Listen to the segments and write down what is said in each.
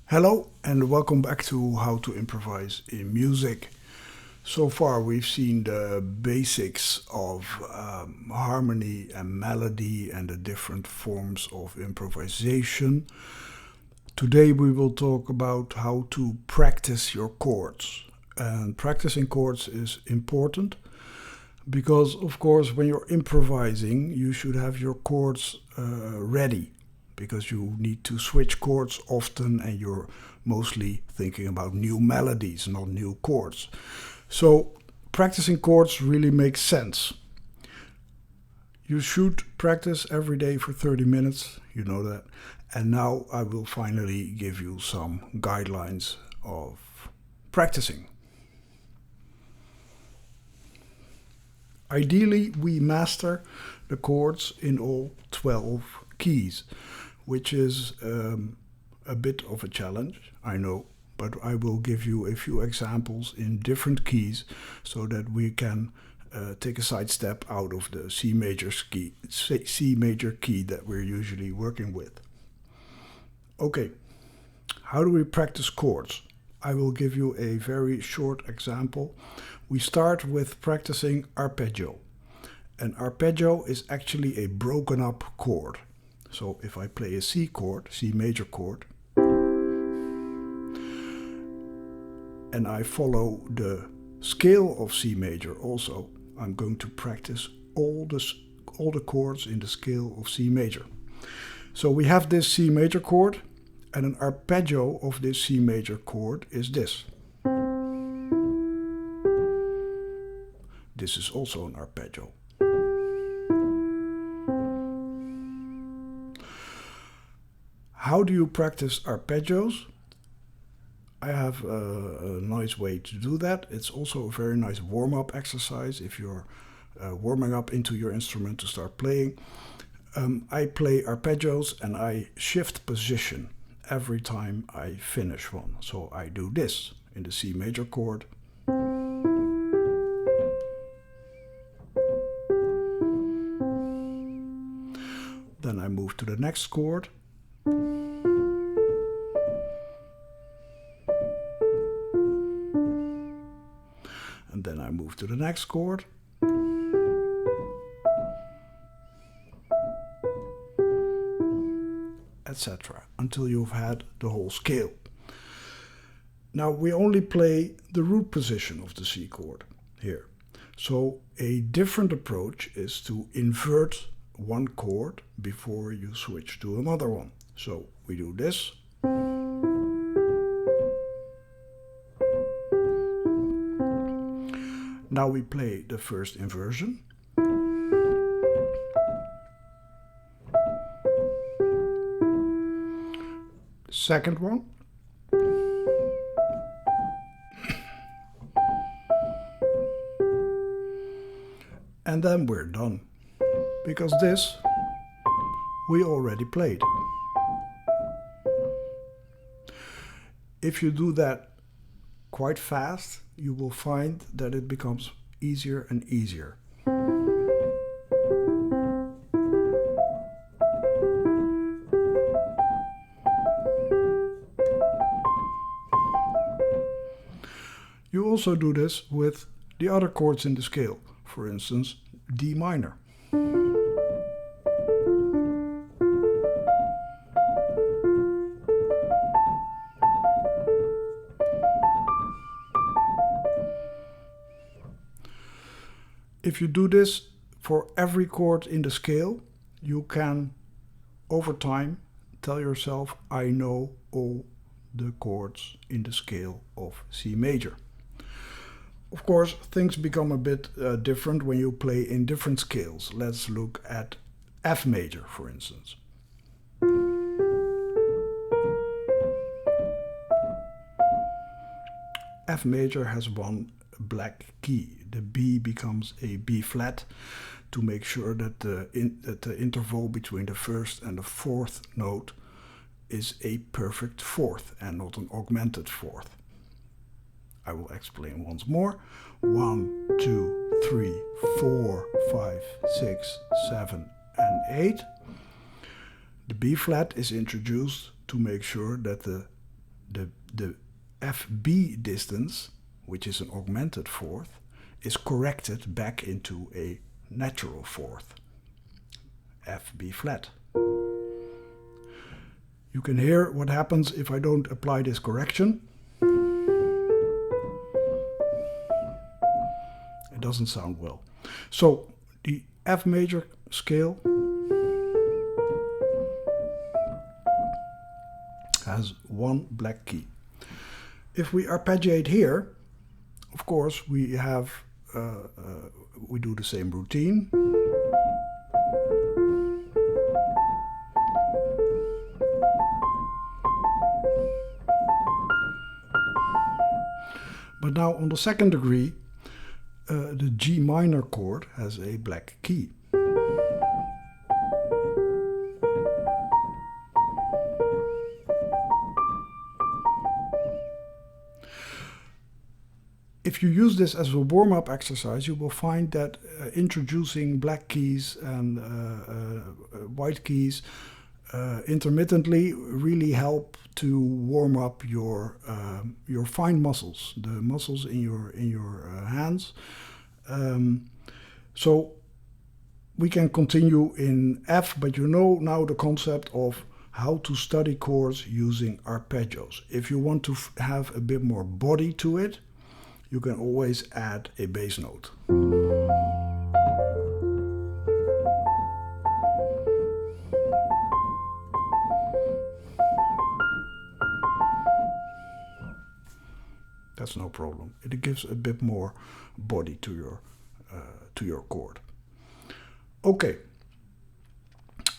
Hello and welcome back to How to Improvise in Music. So far we've seen the basics of harmony and melody and the different forms of improvisation. Today we will talk about how to practice your chords. And practicing chords is important because, of course, when you're improvising, you should have your chords ready, because you need to switch chords often and you're mostly thinking about new melodies, not new chords. So practicing chords really makes sense. You should practice every day for 30 minutes, you know that. And now I will finally give you some guidelines of practicing. Ideally, we master the chords in all 12 keys, which is a bit of a challenge, I know, but I will give you a few examples in different keys so that we can take a side step out of the C major key that we're usually working with. Okay, how do we practice chords? I will give you a very short example. We start with practicing arpeggio. An arpeggio is actually a broken up chord. So if I play a C chord, C major chord, and I follow the scale of C major also, I'm going to practice all the chords in the scale of C major. So we have this C major chord, and an arpeggio of this C major chord is this. This is also an arpeggio. How do you practice arpeggios? I have a nice way to do that. It's also a very nice warm-up exercise if you're warming up into your instrument to start playing. I play arpeggios and I shift position every time I finish one. So I do this in the C major chord. Then I move to the next chord. And then I move to the next chord. Etc. until you've had the whole scale. Now we only play the root position of the C chord here. So a different approach is to invert one chord before you switch to another one. So we do this. Now we play the first inversion. The second one. And then we're done, because this we already played. If you do that quite fast, you will find that it becomes easier and easier. You also do this with the other chords in the scale, for instance, D minor. If you do this for every chord in the scale, you can, over time, tell yourself, I know all the chords in the scale of C major. Of course, things become a bit different when you play in different scales. Let's look at F major, for instance. F major has one black key. The B becomes a B flat to make sure that the interval between the first and the fourth note is a perfect fourth and not an augmented fourth. I will explain once more. 1, 2, 3, 4, 5, 6, 7, and 8. The B flat is introduced to make sure that the the FB distance, which is an augmented fourth, is corrected back into a natural fourth, FB flat. You can hear what happens if I don't apply this correction. It doesn't sound well. So the F major scale has one black key. If we arpeggiate here, of course we have we do the same routine. But now on the second degree, the G minor chord has a black key. If you use this as a warm-up exercise, you will find that introducing black keys and white keys intermittently really help to warm up your fine muscles, the muscles in your hands. So we can continue in F, but you know now the concept of how to study chords using arpeggios. If you want to have a bit more body to it, you can always add a bass note. That's no problem. It gives a bit more body to your chord. Okay.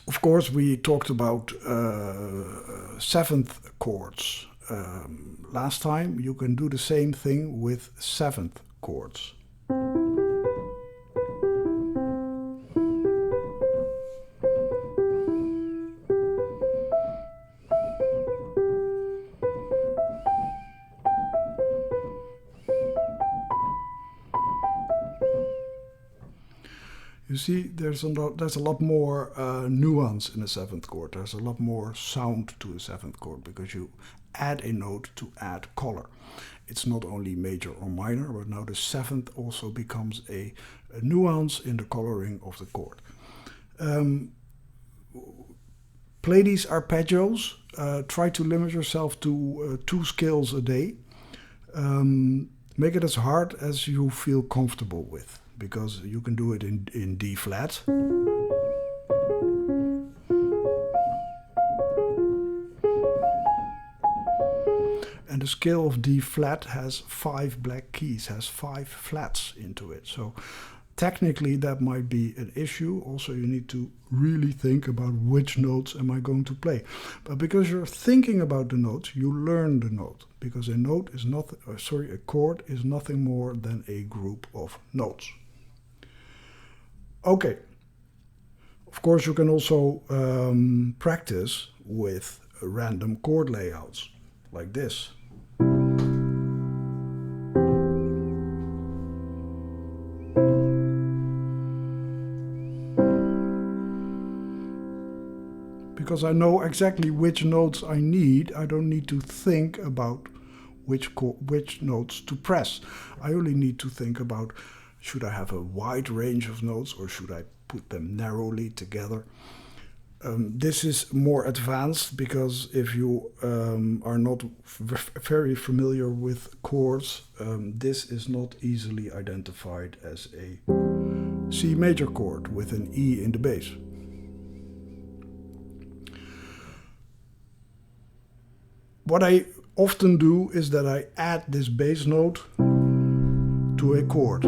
Of course, we talked about seventh chords. Last time. You can do the same thing with seventh chords. You see, there's a lot more nuance in a seventh chord. There's a lot more sound to a seventh chord because you add a note to add color. It's not only major or minor, but now the seventh also becomes a nuance in the coloring of the chord. Play these arpeggios. Try to limit yourself to 2 scales a day. Make it as hard as you feel comfortable with, because you can do it in D flat. And the scale of D flat has 5 black keys, has 5 flats into it. So technically that might be an issue. Also, you need to really think about which notes am I going to play. But because you're thinking about the notes, you learn the note. Because a note is not, a chord is nothing more than a group of notes. Okay. Of course, you can also practice with random chord layouts like this. Because I know exactly which notes I need, I don't need to think about which notes to press. I only need to think about, should I have a wide range of notes or should I put them narrowly together? This is more advanced because if you are not very familiar with chords, this is not easily identified as a C major chord with an E in the bass. What I often do is that I add this bass note to a chord.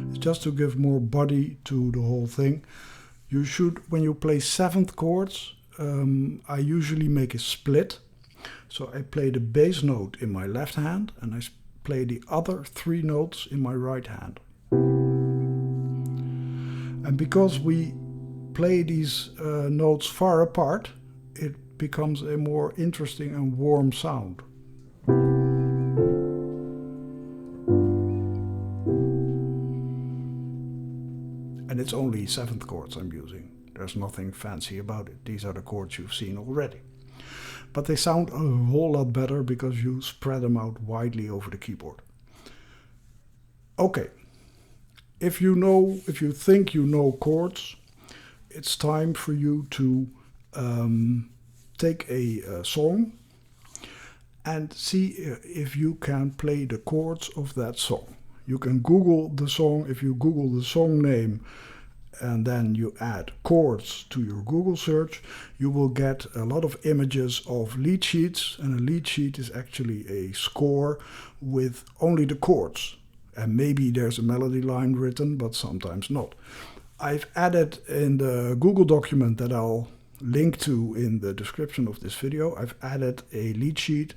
It's just to give more body to the whole thing. You should, when you play seventh chords, I usually make a split. So I play the bass note in my left hand and I play the other 3 notes in my right hand. And because we play these notes far apart, it becomes a more interesting and warm sound. And it's only seventh chords I'm using. There's nothing fancy about it. These are the chords you've seen already. But they sound a whole lot better because you spread them out widely over the keyboard. Okay, if you think you know chords, it's time for you to take a song and see if you can play the chords of that song. You can Google the song. If you Google the song name and then you add chords to your Google search, you will get a lot of images of lead sheets, and a lead sheet is actually a score with only the chords. And maybe there's a melody line written, but sometimes not. I've added in the Google document that I'll link to in the description of this video, I've added a lead sheet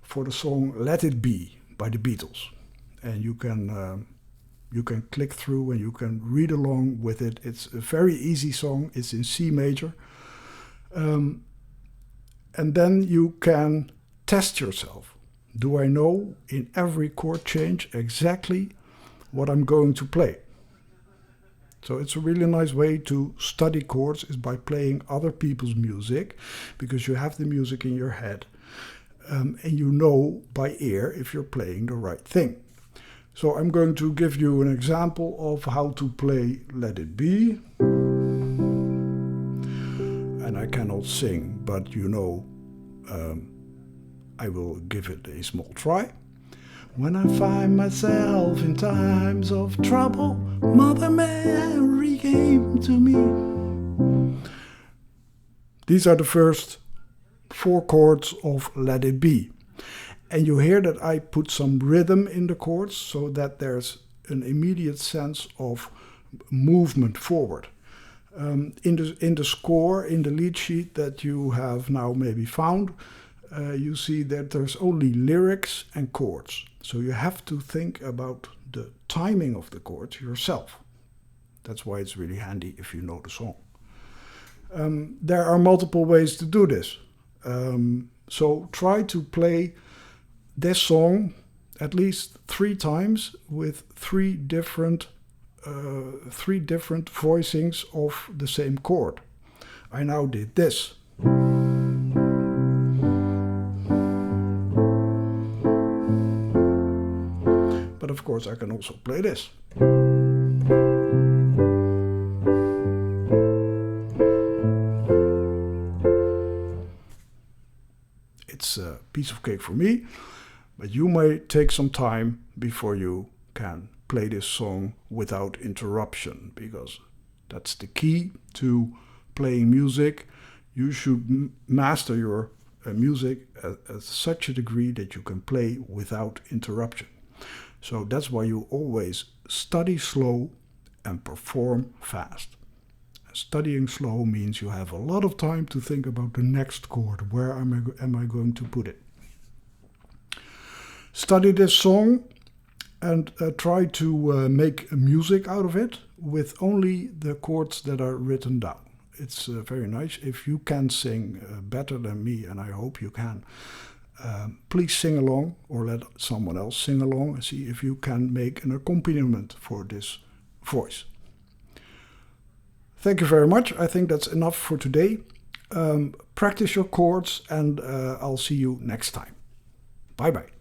for the song Let It Be by the Beatles. And you can click through and you can read along with it. It's a very easy song. It's in C major. And then you can test yourself. Do I know in every chord change exactly what I'm going to play? So it's a really nice way to study chords is by playing other people's music, because you have the music in your head and you know by ear if you're playing the right thing. So I'm going to give you an example of how to play Let It Be. And I cannot sing, but I will give it a small try. When I find myself in times of trouble, Mother Mary came to me. These are the first 4 chords of Let It Be. And you hear that I put some rhythm in the chords so that there's an immediate sense of movement forward. In the score, in the lead sheet that you have now maybe found, you see that there's only lyrics and chords. So you have to think about the timing of the chords yourself. That's why it's really handy if you know the song. There are multiple ways to do this. So try to play this song at least 3 times with 3 different voicings of the same chord. I now did this. But of course I can also play this. It's a piece of cake for me, but you may take some time before you can play this song without interruption, because that's the key to playing music. You should master your music at such a degree that you can play without interruption. So that's why you always study slow and perform fast. Studying slow means you have a lot of time to think about the next chord. Where am I going to put it? Study this song and try to make music out of it with only the chords that are written down. It's very nice. If you can sing better than me, and I hope you can, please sing along or let someone else sing along and see if you can make an accompaniment for this voice. Thank you very much. I think that's enough for today. Practice your chords and I'll see you next time. Bye bye.